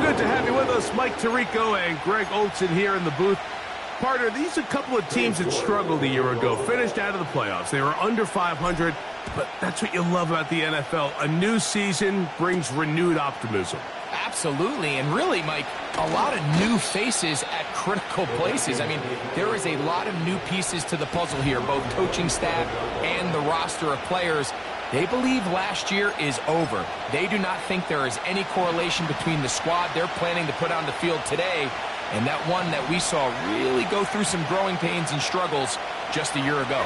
Good to have you with us, Mike Tirico and Greg Olson here in the booth. Partner, these are a couple of teams that struggled a year ago, finished out of the playoffs. They were under 500, but that's what you love about the NFL. A new season brings renewed optimism. Absolutely, and really, Mike, a lot of new faces at critical places. I mean, there is a lot of new pieces to the puzzle here, both coaching staff and the roster of players. They believe last year is over. They do not think there is any correlation between the squad they're planning to put on the field today and that one that we saw really go through some growing pains and struggles just a year ago.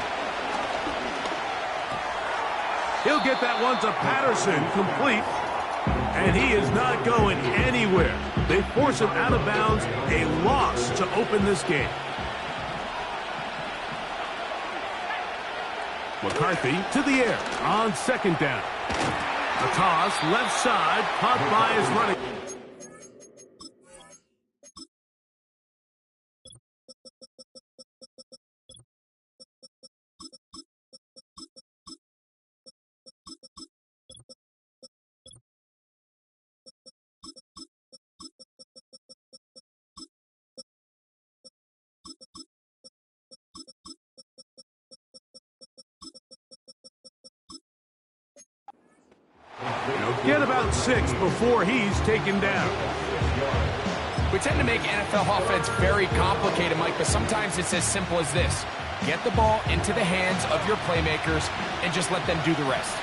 He'll get that one to Patterson, complete. And he is not going anywhere. They force him out of bounds, a loss to open this game. McCarthy to the air on second down. A toss, left side, caught by his running. Get about 6 before he's taken down. We tend to make NFL offense very complicated, Mike, but sometimes it's as simple as this. Get the ball into the hands of your playmakers and just let them do the rest.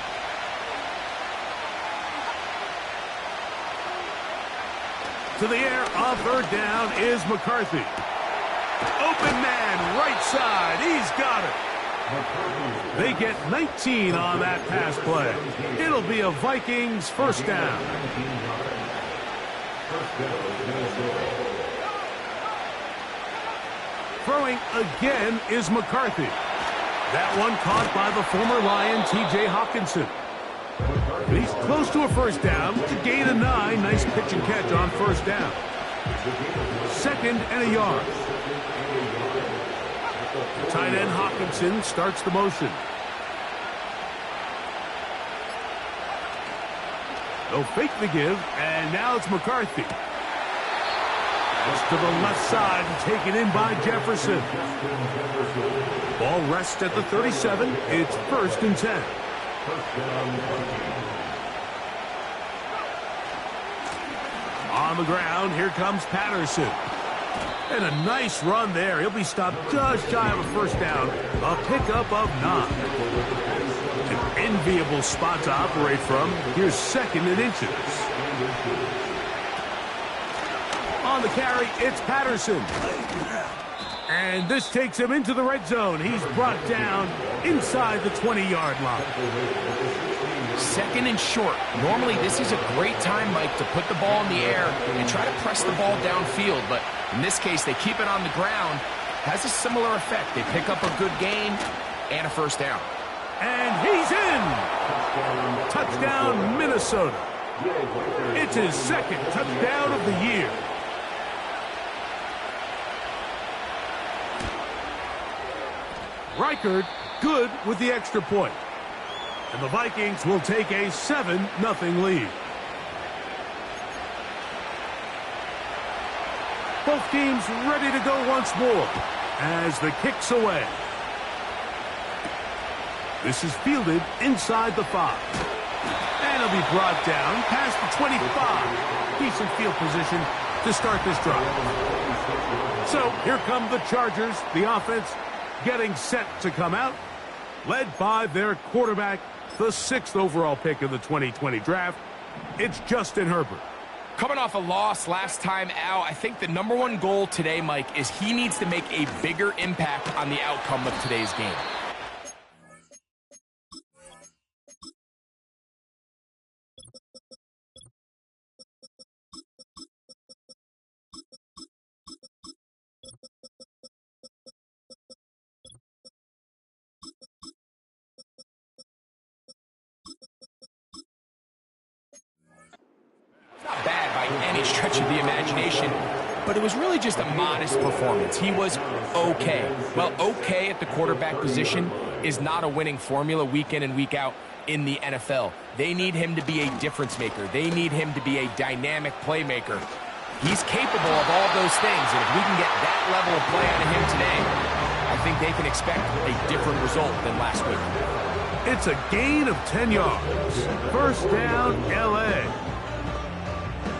To the air on third down is McCarthy. Open man, right side. He's got it. They get 19 on that pass play. It'll be a Vikings first down. Throwing again is McCarthy. That one caught by the former Lion, T.J. Hawkinson. He's close to a first down. It's a gain of 9. Nice pitch and catch on first down. 2nd and a yard. Tight end Hawkinson starts the motion. They'll fake the give, and now it's McCarthy. Just to the left side and taken in by Jefferson. Ball rests at the 37. It's 1st and 10. On the ground, here comes Patterson. And a nice run there. He'll be stopped just shy of a first down. A pickup of 9. An enviable spot to operate from. Here's 2nd and inches. On the carry, it's Patterson. And this takes him into the red zone. He's brought down inside the 20-yard line. 2nd and short. Normally, this is a great time, Mike, to put the ball in the air and try to press the ball downfield. But in this case, they keep it on the ground. Has a similar effect. They pick up a good gain and a first down. And he's in! Touchdown, Minnesota. It's his 2nd touchdown of the year. Reichard good with the extra point. And the Vikings will take a 7-0 lead. Both teams ready to go once more as the kick's away. This is fielded inside the 5. And it'll be brought down past the 25. Decent field position to start this drive. So here come the Chargers, the offense getting set to come out, led by their quarterback, the 6th overall pick of the 2020 draft. It's Justin Herbert. Coming off a loss last time out, I think the #1 goal today, Mike, is he needs to make a bigger impact on the outcome of today's game. Not bad by any stretch of the imagination, but it was really just a modest performance. He was okay. Well, okay at the quarterback position is not a winning formula week in and week out in the NFL. They need him to be a difference maker. They need him to be a dynamic playmaker. He's capable of all those things, and if we can get that level of play out of him today, I think they can expect a different result than last week. It's a gain of 10 yards. First down, L.A.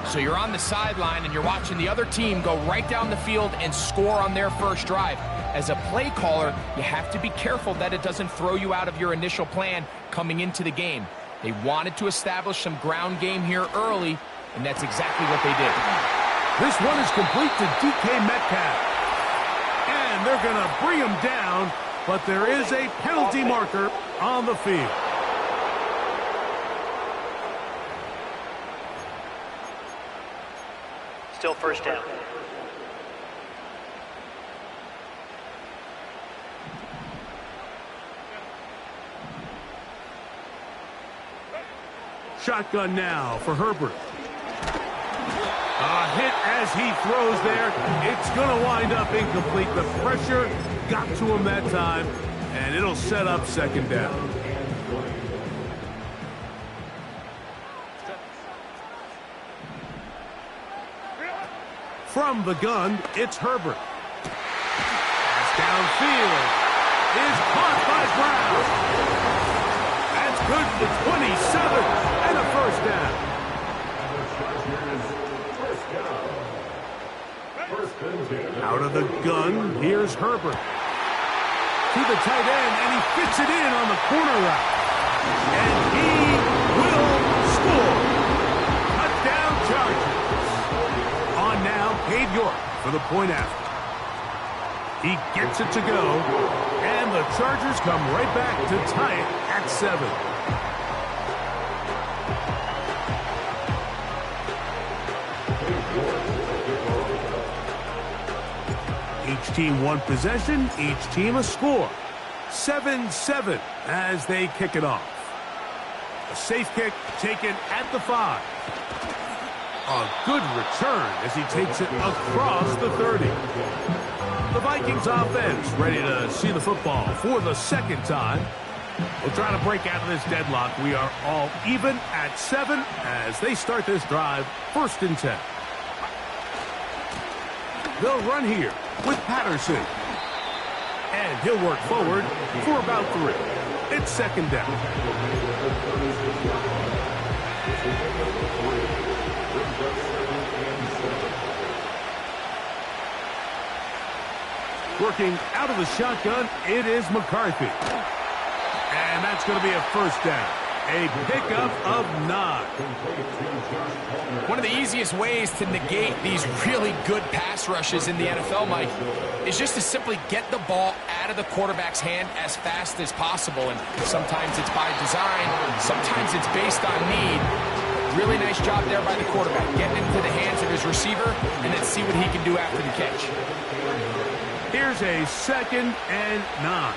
So you're on the sideline, and you're watching the other team go right down the field and score on their first drive. As a play caller, you have to be careful that it doesn't throw you out of your initial plan coming into the game. They wanted to establish some ground game here early, and that's exactly what they did. This one is complete to DK Metcalf. And they're going to bring him down, but there is a penalty marker on the field. Still first down. Shotgun now for Herbert. A hit as he throws there. It's going to wind up incomplete. The pressure got to him that time, and it'll set up second down. From the gun, it's Herbert. Pass downfield is caught by Brown. That's good for 27 and a first down. Out of the gun, here's Herbert. To the tight end, and he fits it in on the corner route. And he will score. Touchdown Chargers. On now, Cade York for the point after. He gets it to go, and the Chargers come right back to tie it at 7. Each team one possession, each team a score. 7-7 as they kick it off. A safe kick taken at the 5. A good return as he takes it across the 30. The Vikings offense ready to see the football for the second time. We'll try to break out of this deadlock. We are all even at 7 as they start this drive, 1st and 10. They'll run here with Patterson. And he'll work forward for about 3. It's second down. Working out of the shotgun, it is McCarthy. And that's going to be a first down. A pickup of 9. One of the easiest ways to negate these really good pass rushes in the NFL, Mike, is just to simply get the ball out of the quarterback's hand as fast as possible. And sometimes it's by design, sometimes it's based on need. Really nice job there by the quarterback, getting into the hands of his receiver, and then see what he can do after the catch. Here's a 2nd and 9.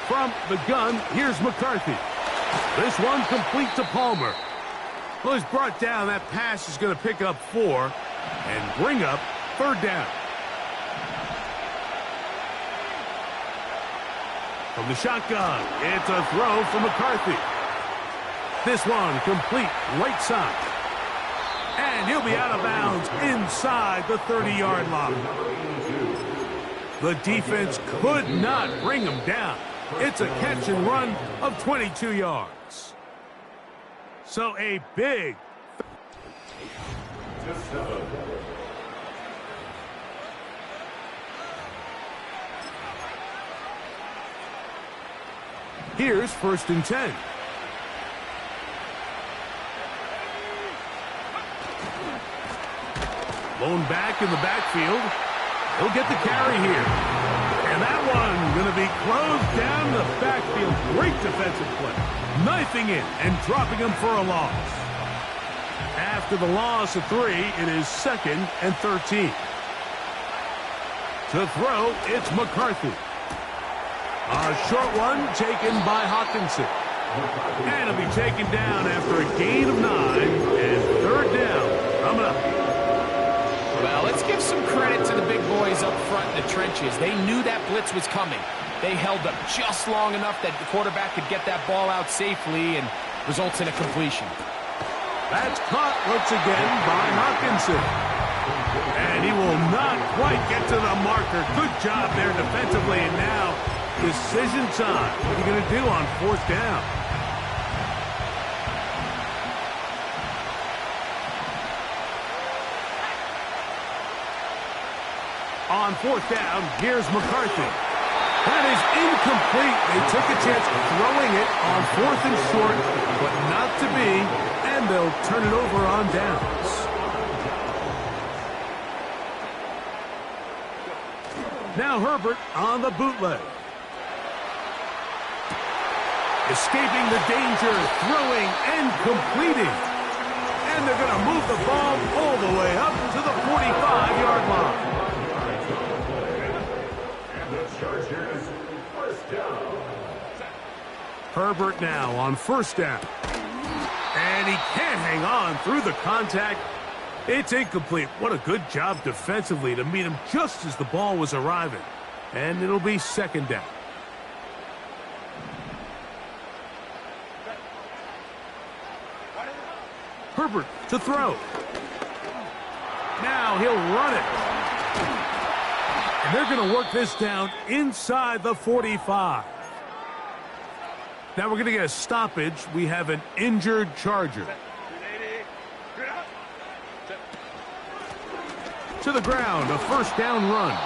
From the gun, here's McCarthy. This one complete to Palmer. Well, he's brought down. That pass is going to pick up 4 and bring up 3rd down. From the shotgun, it's a throw for McCarthy. This one complete right side. And he'll be out of bounds inside the 30-yard line. The defense could not bring him down. It's a catch and run of 22 yards. So a big... Here's 1st and 10. Blown back in the backfield. He'll get the carry here. And that one going to be closed down the backfield. Great defensive play. Knifing in and dropping him for a loss. After the loss of 3, it is 2nd and 13. To throw, it's McCarthy. A short one taken by Hawkinson. And it'll be taken down after a gain of 9 and 3rd down. Coming up. Well, let's give some credit to the big boys up front in the trenches. They knew that blitz was coming. They held up just long enough that the quarterback could get that ball out safely and results in a completion. That's caught once again by Hawkinson. And he will not quite get to the marker. Good job there defensively. And now, decision time. What are you going to do on 4th down? On 4th down, here's McCarthy. That is incomplete. They took a chance throwing it on 4th and short, but not to be, and they'll turn it over on downs. Now Herbert on the bootleg. Escaping the danger, throwing and completing. And they're going to move the ball all the way up to the 45-yard line. Herbert now on 1st down. And he can't hang on through the contact. It's incomplete. What a good job defensively to meet him just as the ball was arriving. And it'll be 2nd down. Herbert to throw. Now he'll run it. And they're going to work this down inside the 45. Now we're going to get a stoppage. We have an injured Charger. To the ground, a 1st down run.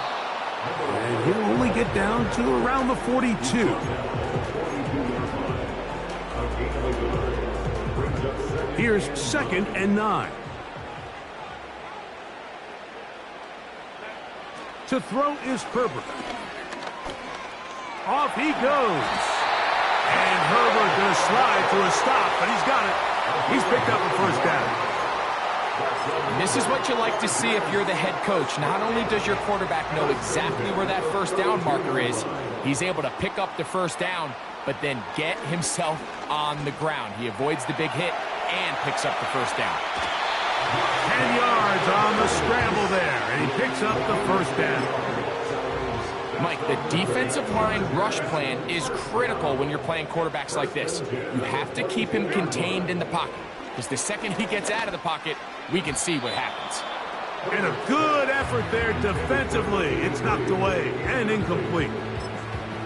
And he'll only get down to around the 42. Here's 2nd and 9. To throw is Herbert. Off he goes. And Herbert going to slide to a stop, but he's got it. He's picked up a 1st down. This is what you like to see if you're the head coach. Not only does your quarterback know exactly where that 1st down marker is, he's able to pick up the 1st down, but then get himself on the ground. He avoids the big hit and picks up the 1st down. 10 yards on the scramble there, and he picks up the 1st down. Mike, the defensive line rush plan is critical when you're playing quarterbacks like this. You have to keep him contained in the pocket, because the second he gets out of the pocket, we can see what happens. And a good effort there defensively. It's knocked away and incomplete.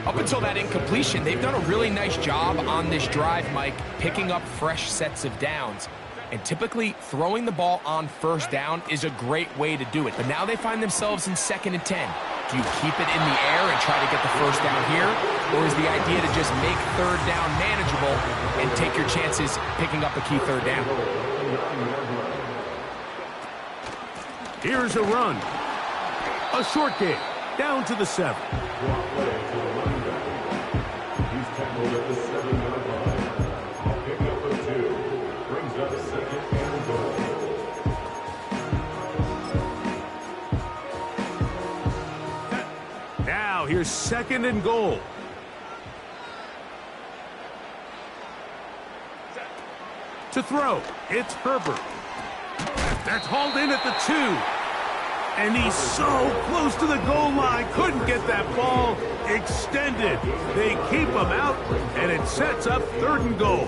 Up until that incompletion, they've done a really nice job on this drive, Mike, picking up fresh sets of downs. And typically, throwing the ball on 1st down is a great way to do it. But now they find themselves in 2nd and 10. Do you keep it in the air and try to get the 1st down here? Or is the idea to just make 3rd down manageable and take your chances picking up a key 3rd down? Here's a run. A short game. Down to the 7. Now here's 2nd and goal. To throw, it's Herbert. That's hauled in at the 2. And he's so close to the goal line. Couldn't get that ball extended. They keep him out, and it sets up 3rd and goal.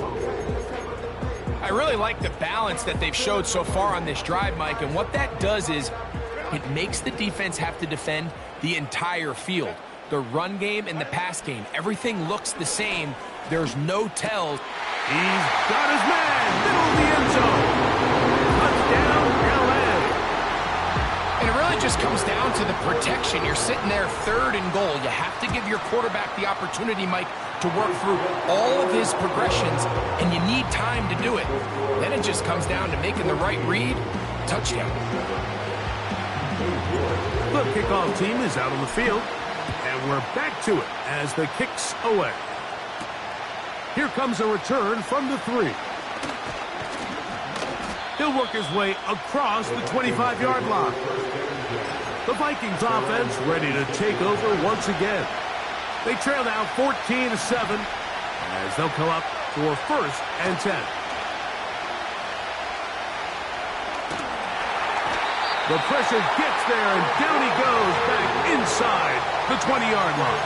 I really like the balance that they've showed so far on this drive, Mike. And what that does is it makes the defense have to defend the entire field. The run game and the pass game, everything looks the same. There's no tells. He's got his man, middle of the end zone. Touchdown, LA. And it really just comes down to the protection. You're sitting there 3rd and goal. You have to give your quarterback the opportunity, Mike, to work through all of his progressions, and you need time to do it. Then it just comes down to making the right read. Touchdown. The kickoff team is out on the field, and we're back to it as the kick's away. Here comes a return from the 3. He'll work his way across the 25-yard line. The Vikings offense ready to take over once again. They trail now 14-7 as they'll come up for 1st and 10. The pressure gets there, and down he goes back inside the 20-yard line.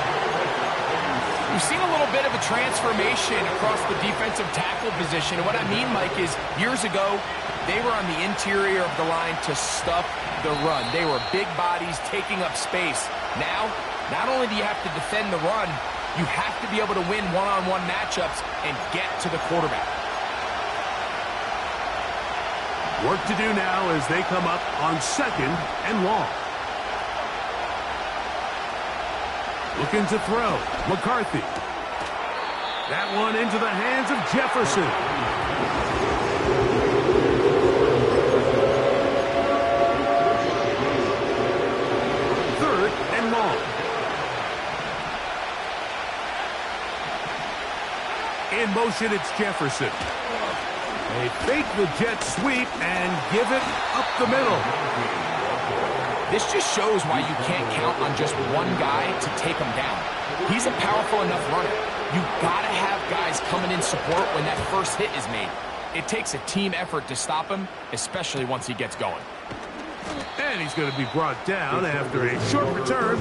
We've seen a little bit of a transformation across the defensive tackle position. And what I mean, Mike, is years ago, they were on the interior of the line to stop the run. They were big bodies taking up space. Now, not only do you have to defend the run, you have to be able to win one-on-one matchups and get to the quarterback. Work to do now as they come up on 2nd and long. Looking to throw. McCarthy. That one into the hands of Jefferson. Third and long. In motion, it's Jefferson. They fake the jet sweep and give it up the middle. This just shows why you can't count on just one guy to take him down. He's a powerful enough runner. You gotta have guys coming in support when that first hit is made. It takes a team effort to stop him, especially once he gets going. And he's going to be brought down after a short return,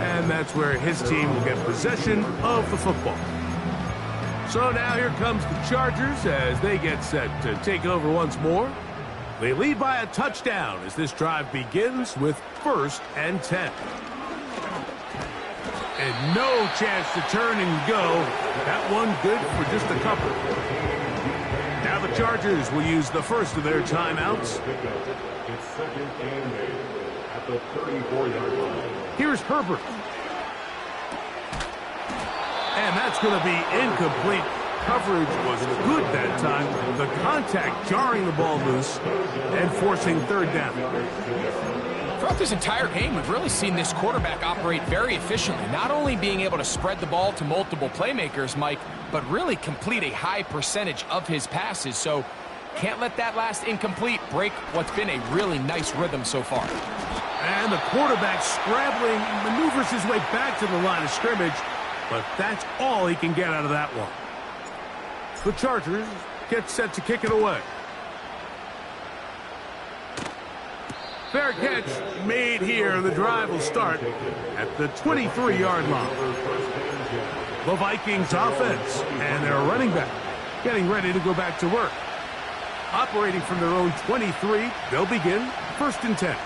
and that's where his team will get possession of the football. So now here comes the Chargers as they get set to take over once more. They lead by a touchdown as this drive begins with 1st and 10. And no chance to turn and go. That one good for just a couple. Now the Chargers will use the first of their timeouts. It's 2nd and 8 at the 34-yard line. Here's Herbert. And that's going to be incomplete. Coverage was good that time. The contact jarring the ball loose and forcing 3rd down. Throughout this entire game, we've really seen this quarterback operate very efficiently, not only being able to spread the ball to multiple playmakers, Mike, but really complete a high percentage of his passes. So can't let that last incomplete break what's been a really nice rhythm so far. And the quarterback scrambling, maneuvers his way back to the line of scrimmage, but that's all he can get out of that one. The Chargers get set to kick it away. Fair catch made here. The drive will start at the 23-yard line. The Vikings offense and their running back getting ready to go back to work. Operating from their own 23, they'll begin 1st and 10.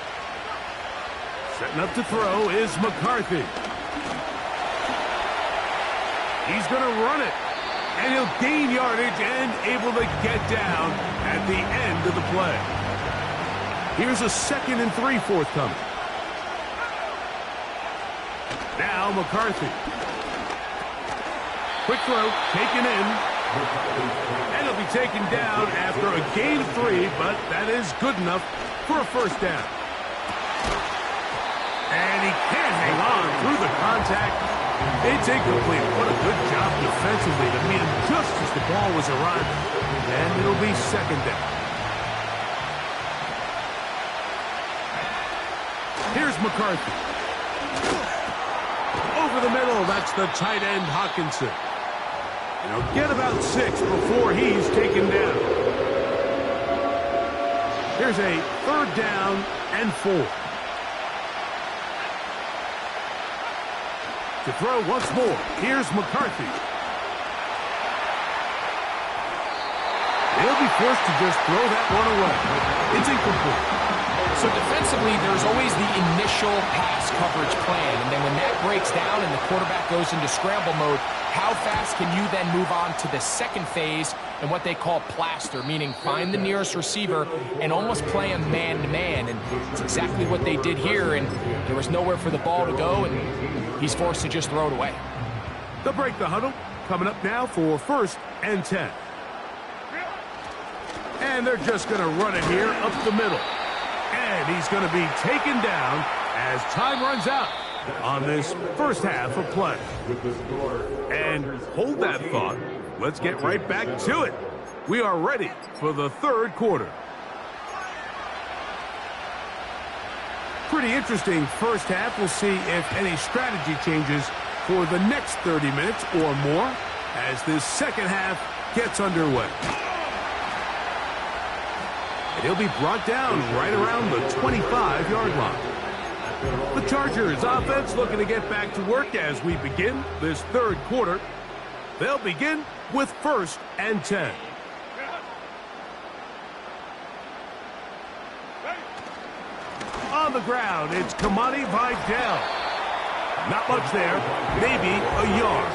Setting up to throw is McCarthy. He's going to run it. And he'll gain yardage and able to get down at the end of the play. Here's a 2nd and 3 forthcoming. Now McCarthy. Quick throw, taken in. And he'll be taken down after a gain of 3, but that is good enough for a 1st down. And he can't hang on through the contact. It's incomplete. What a good job defensively to meet him just as the ball was arriving. And it'll be 2nd down. Here's McCarthy. Over the middle, that's the tight end Hawkinson. He'll get about 6 before he's taken down. Here's a 3rd down and 4. To throw once more, here's McCarthy. He'll be forced to just throw that one away. It's incomplete. So defensively, there's always the initial pass coverage plan, and then when that breaks down and the quarterback goes into scramble mode, how fast can you then move on to the 2nd phase and what they call plaster, meaning find the nearest receiver and almost play him man-to-man, and it's exactly what they did here, and there was nowhere for the ball to go, and he's forced to just throw it away. They'll break the huddle. Coming up now for 1st and 10. And they're just going to run it here up the middle. And he's going to be taken down as time runs out on this first half of play. And hold that thought. Let's get right back to it. We are ready for the 3rd quarter. Pretty interesting first half. We'll see if any strategy changes for the next 30 minutes or more as this 2nd half gets underway. And he'll be brought down right around the 25-yard line. The Chargers offense looking to get back to work as we begin this third quarter. They'll begin with 1st and 10. On the ground, it's Kamani Vidal. Not much there, maybe a yard.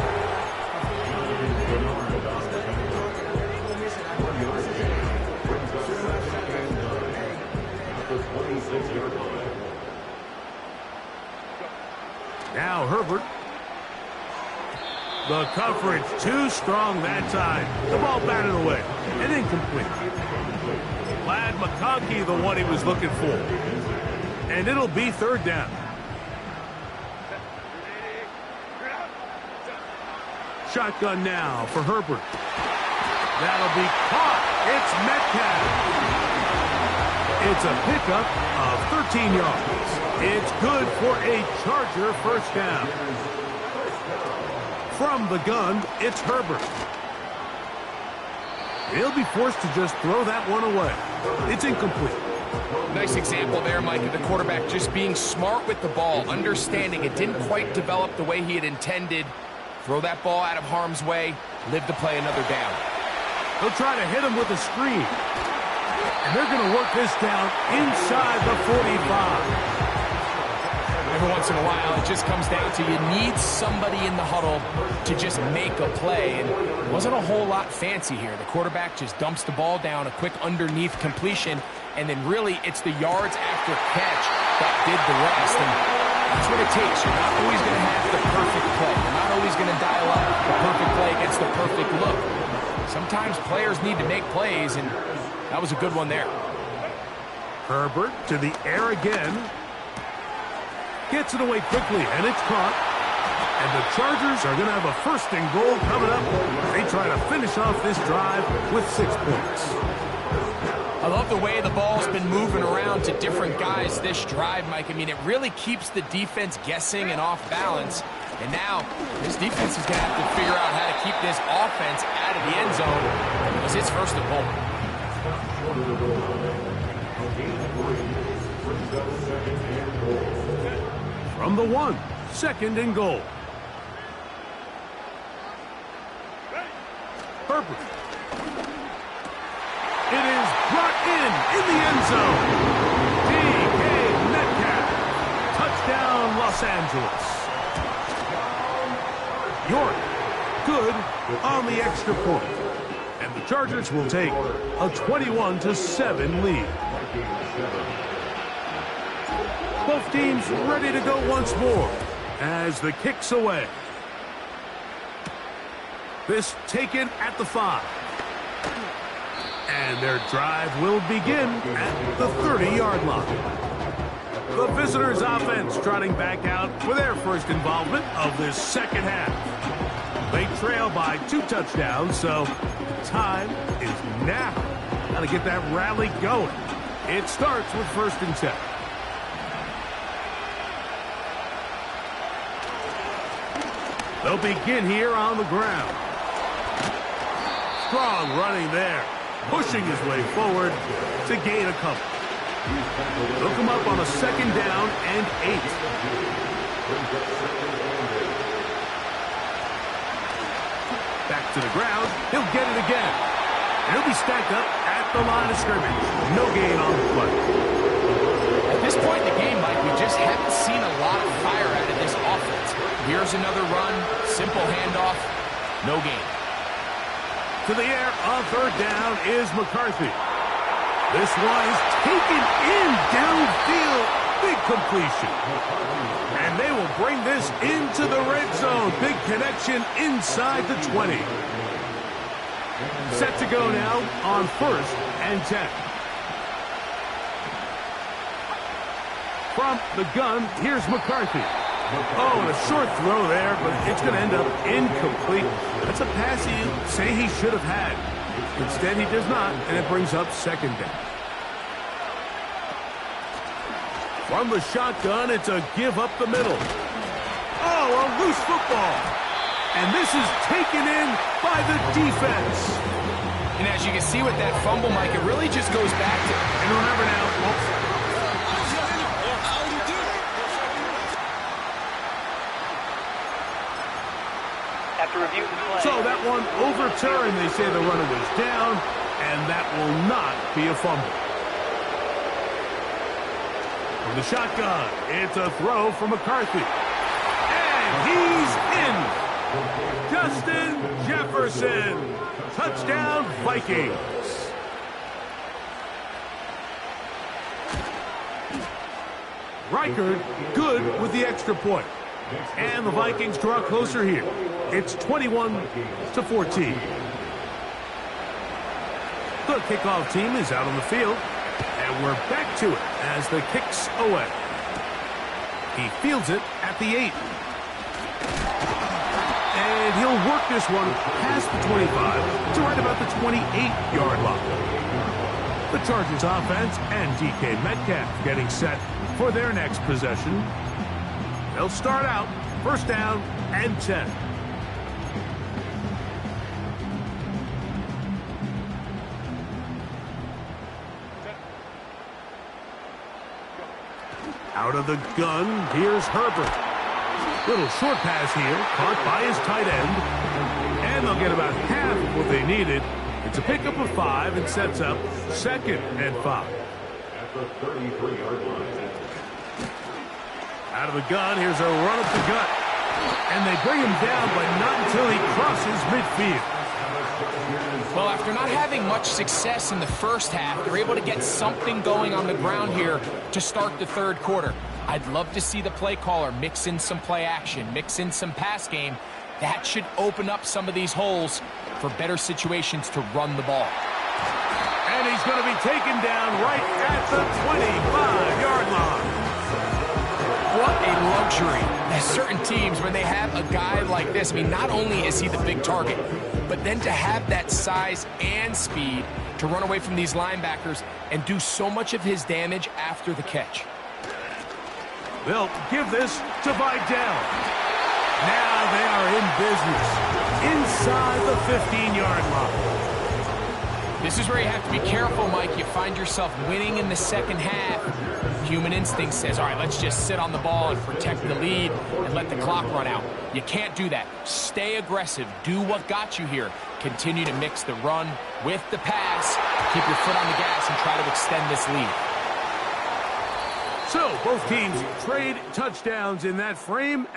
Now Herbert. The coverage too strong that time. The ball batted away and incomplete. Lad McConkey, the one he was looking for. And it'll be 3rd down. Shotgun now for Herbert. That'll be caught. It's Metcalf. It's a pickup of 13 yards. It's good for a Charger 1st down. From the gun, it's Herbert. He'll be forced to just throw that one away. It's incomplete. Nice example there, Mike, of the quarterback just being smart with the ball, understanding it didn't quite develop the way he had intended. Throw that ball out of harm's way, live to play another down. They'll try to hit him with a screen. And they're going to work this down inside the 45. Every once in a while, it just comes down to you need somebody in the huddle to just make a play. And it wasn't a whole lot fancy here. The quarterback just dumps the ball down, a quick underneath completion, and then really it's the yards after catch that did the rest. And that's what it takes. You're not always going to have the perfect play. You're not always going to dial up the perfect play against the perfect look. Sometimes players need to make plays, and that was a good one there. Herbert to the air again. Gets it away quickly, and it's caught. And the Chargers are going to have a 1st and goal coming up. They try to finish off this drive with 6 points. I love the way the ball's been moving around to different guys this drive, Mike. I mean, it really keeps the defense guessing and off balance. And now, this defense is going to have to figure out how to keep this offense out of the end zone because it's 1st and goal. From the 1, 2nd and goal. Herbert. It is brought in the end zone. DK Metcalf. Touchdown, Los Angeles. York, good on the extra point. And the Chargers will take a 21-7 lead. Both teams ready to go once more as the kick's away. This taken at the 5. And their drive will begin at the 30-yard line. The visitors' offense trotting back out for their 1st involvement of this 2nd half. They trail by 2 touchdowns, so time is now. Got to get that rally going. It starts with 1st and 10. They'll begin here on the ground. Strong running there. Pushing his way forward to gain a couple. They'll come up on a 2nd down and 8. Back to the ground. He'll get it again. And he'll be stacked up at the line of scrimmage. No gain on the play. At this point in the game, Mike, we just haven't seen a lot of fire out of this offense. Here's another run, simple handoff, no gain. To the air on 3rd down is McCarthy. This one is taken in downfield. Big completion. And they will bring this into the red zone. Big connection inside the 20. Set to go now on 1st and 10. From the gun, here's McCarthy. Oh, and a short throw there, but it's going to end up incomplete. That's a pass you say he should have had. Instead, he does not, and it brings up 2nd down. From the shotgun, it's a give up the middle. Oh, a loose football. And this is taken in by the defense. And as you can see with that fumble, Mike, it really just goes back to... And remember now... After review the play. So that one overturned. They say the runner was down, and that will not be a fumble. From the shotgun, it's a throw from McCarthy. And he's in. Justin Jefferson. Touchdown, Vikings. Reichard good with the extra point. And the Vikings draw closer here. It's 21-14. The kickoff team is out on the field. And we're back to it as the kick's away. He fields it at the 8. And he'll work this one past the 25 to right about the 28-yard line. The Chargers offense and DK Metcalf getting set for their next possession. They'll start out first down and 10. Out of the gun, here's Herbert. Little short pass here, caught by his tight end. And they'll get about half of what they needed. It's a pickup of 5 and sets up 2nd and 5. At the 33-yard line. Out of the gun, here's a run up the gut. And they bring him down, but not until he crosses midfield. Well, after not having much success in the first half, they're able to get something going on the ground here to start the third quarter. I'd love to see the play caller mix in some play action, mix in some pass game. That should open up some of these holes for better situations to run the ball. And he's going to be taken down right at the 25-yard line. What a luxury. There's certain teams, when they have a guy like this, I mean, not only is he the big target, but then to have that size and speed to run away from these linebackers and do so much of his damage after the catch. They'll give this to Vidal. Now they are in business inside the 15-yard line. This is where you have to be careful, Mike. You find yourself winning in the second half. Human instinct says, all right, let's just sit on the ball and protect the lead and let the clock run out. You can't do that. Stay aggressive. Do what got you here. Continue to mix the run with the pass. Keep your foot on the gas and try to extend this lead. So both teams trade touchdowns in that frame.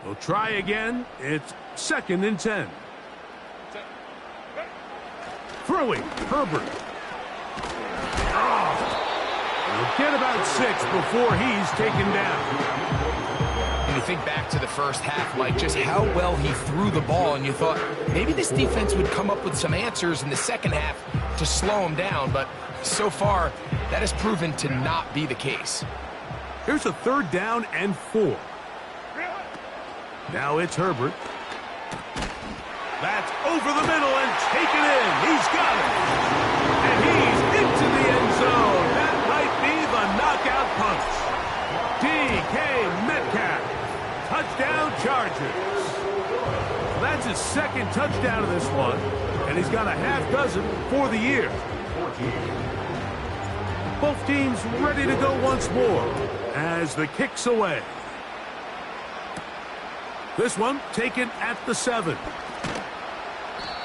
We'll try again. It's 2nd and 10. Throwing, Herbert. He'll get about 6 before he's taken down. And you think back to the first half, Mike, just how well he threw the ball, and you thought maybe this defense would come up with some answers in the second half to slow him down, but so far that has proven to not be the case. Here's a 3rd down and 4. Now it's Herbert. That's over the middle and taken in. He's got it. And he's into the end zone. That might be the knockout punch. DK Metcalf. Touchdown Chargers. So that's his 2nd touchdown of this one. And he's got a half dozen for the year. Both teams ready to go once more as the kick's away. This one taken at the 7.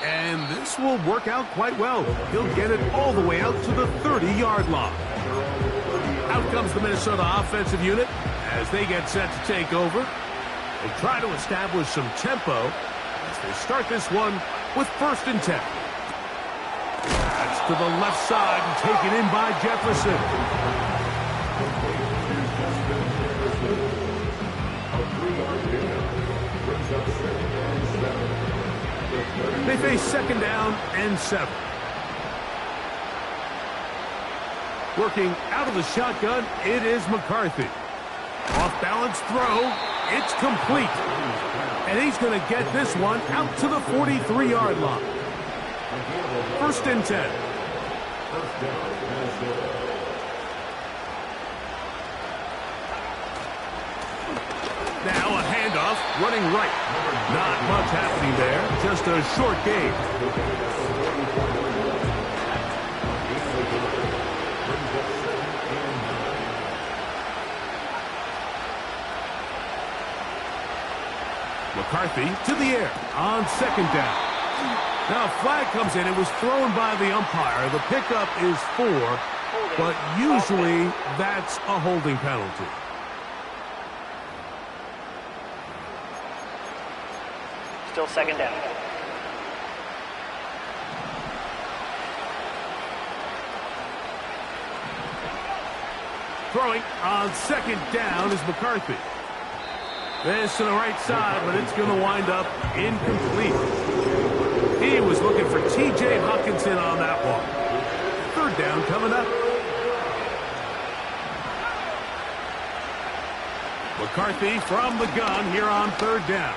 And this will work out quite well. He'll get it all the way out to the 30-yard line. Out comes the Minnesota offensive unit as they get set to take over. They try to establish some tempo as they start this one with 1st and 10. That's to the left side and taken in by Jefferson. They face 2nd down and 7. Working out of the shotgun, it is McCarthy. Off-balance throw, it's complete. And he's going to get this one out to the 43-yard line. 1st and 10. handoff, running right. Not much happening there, just a short game. McCarthy to the air on second down. Now a flag comes in. It was thrown by the umpire. The pickup is 4, but usually that's a holding penalty. Still second down. Throwing on second down is McCarthy. This to the right side, but it's going to wind up incomplete. He was looking for T.J. Hawkinson on that one. Third down coming up. McCarthy from the gun here on third down.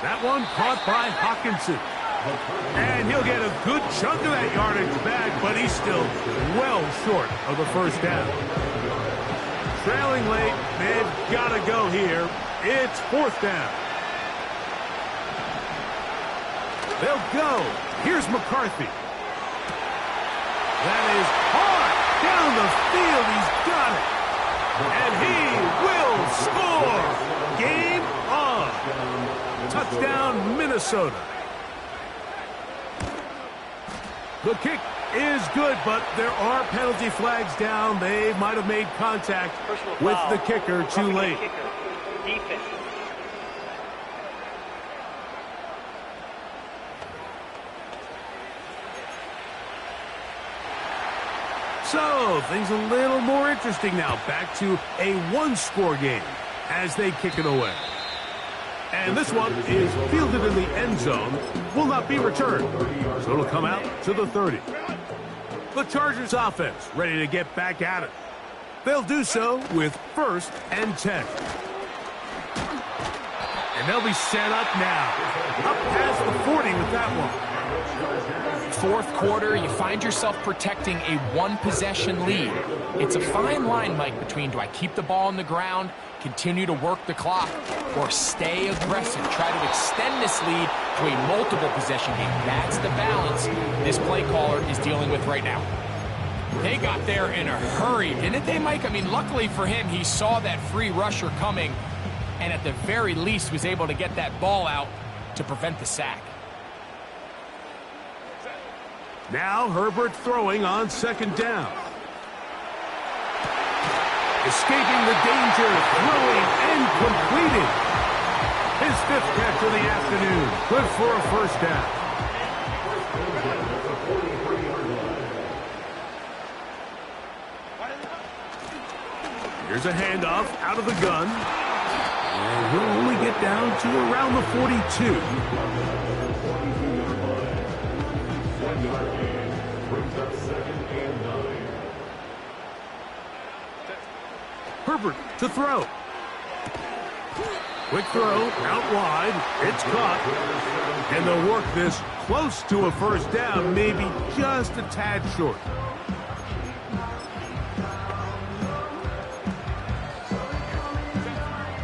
That one caught by Hawkinson. And he'll get a good chunk of that yardage back, but he's still well short of the first down. Trailing late, they've got to go here. It's fourth down. They'll go. Here's McCarthy. That is hard down the field. He's got it. And he will score. Game on. Touchdown, Minnesota. The kick is good, but there are penalty flags down. They might have made contact with the kicker too late. Defense. So, things a little more interesting now. Back to a one-score game as they kick it away. And this one is fielded in the end zone. Will not be returned. So it'll come out to the 30. The Chargers offense ready to get back at it. They'll do so with 1st and 10. And they'll be set up now. Up past the 40 with that one. Fourth quarter, you find yourself protecting a one-possession lead. It's a fine line, Mike, between do I keep the ball on the ground, continue to work the clock, or stay aggressive, try to extend this lead to a multiple possession game. That's the balance this play caller is dealing with right now. They got there in a hurry, didn't they, Mike? I mean, luckily for him, he saw that free rusher coming and at the very least was able to get that ball out to prevent the sack. Now Herbert throwing on second down. Escaping the danger, throwing and completing. His 5th catch of the afternoon. Good for a first down. Here's a handoff out of the gun. And he'll only get down to around the 42. Herbert to throw. Quick throw out wide. It's caught. And they'll work this close to a first down, maybe just a tad short.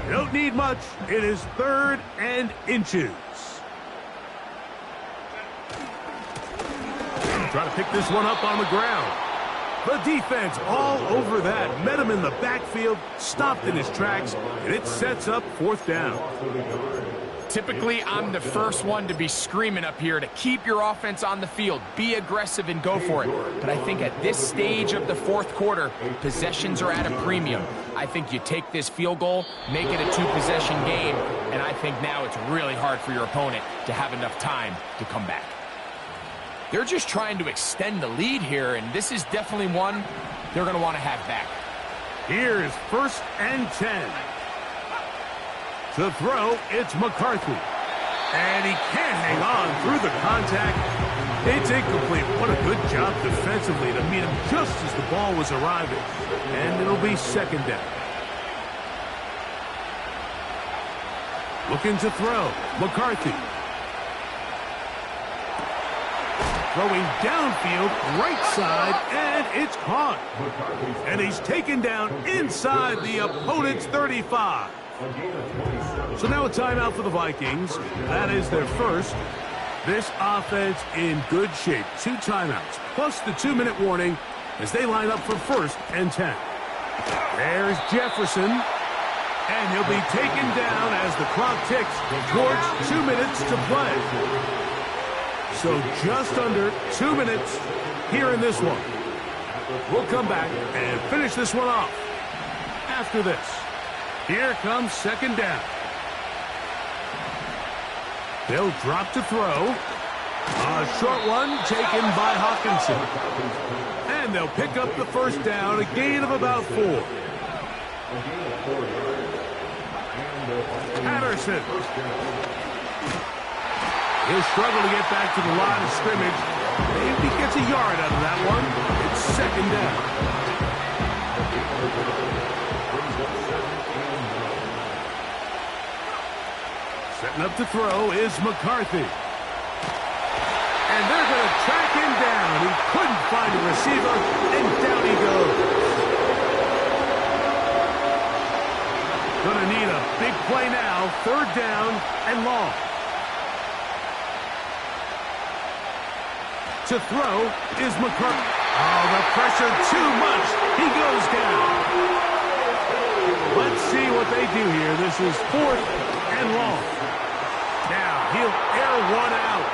You don't need much. It is 3rd and inches. Try to pick this one up on the ground. The defense all over that. Met him in the backfield, stopped in his tracks, and it sets up 4th down. Typically, I'm the first one to be screaming up here to keep your offense on the field. Be aggressive and go for it. But I think at this stage of the 4th quarter, possessions are at a premium. I think you take this field goal, make it a 2-possession game, and I think now it's really hard for your opponent to have enough time to come back. They're just trying to extend the lead here, and this is definitely one they're going to want to have back. Here's 1st and 10. To throw, it's McCarthy. And he can't hang on through the contact. It's incomplete. What a good job defensively to meet him just as the ball was arriving. And it'll be 2nd down. Looking to throw, McCarthy. Throwing downfield, right side, and it's caught. And he's taken down inside the opponent's 35. So now a timeout for the Vikings. That is their first. This offense in good shape. 2 timeouts, plus the 2-minute warning as they line up for 1st and 10. There's Jefferson, and he'll be taken down as the clock ticks towards 2 minutes to play. So just under 2 minutes here in this one. We'll come back and finish this one off after this. Here comes 2nd down. They'll drop to throw. A short one taken by Hawkinson. And they'll pick up the 1st down, a gain of about 4. Patterson. He'll struggle to get back to the line of scrimmage. Maybe he gets a yard out of that one. It's 2nd down. Setting up to throw is McCarthy. And they're going to track him down. He couldn't find a receiver, and down he goes. Going to need a big play now. 3rd down and long. To throw is McCarthy. Oh, the pressure too much. He goes down. Let's see what they do here. This is 4th and long. Now he'll air one out.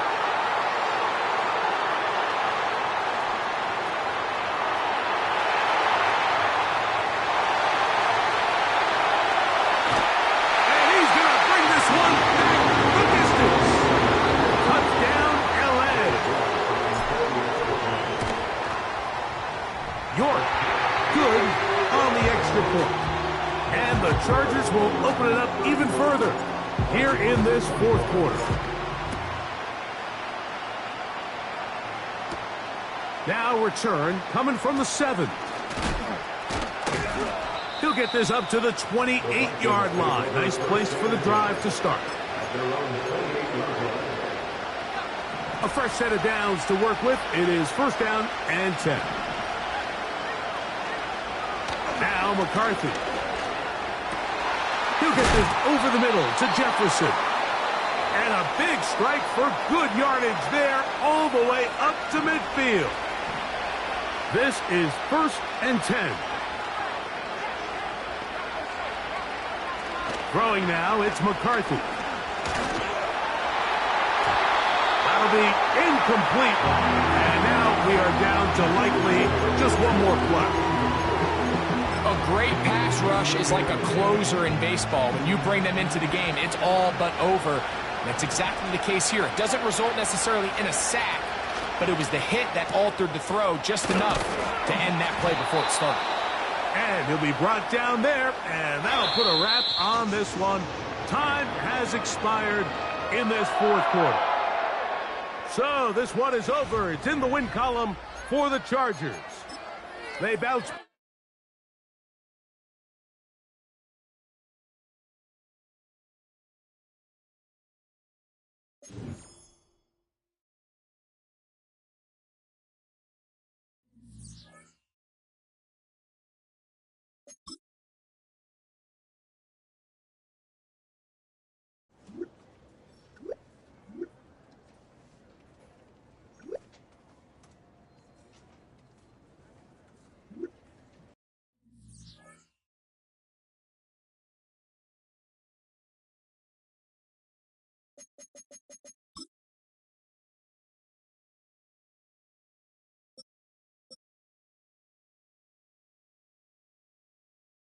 And he's going to bring this one back the distance. Touchdown, L.A. York, good on the extra point. And the Chargers will open it up even further here in this 4th quarter. Now return coming from the 7. He'll get this up to the 28-yard line. Nice place for the drive to start. A fresh set of downs to work with. It is 1st down and 10. Now McCarthy. He'll get this over the middle to Jefferson. And a big strike for good yardage there all the way up to midfield. This is 1st and 10. Throwing now, it's McCarthy. That'll be incomplete. And now we are down to likely just one more play. A great pass rush is like a closer in baseball. When you bring them into the game, it's all but over. That's exactly the case here. It doesn't result necessarily in a sack, but it was the hit that altered the throw just enough to end that play before it started. And he'll be brought down there, and that'll put a wrap on this one. Time has expired in this 4th quarter. So this one is over. It's in the win column for the Chargers. They bounce.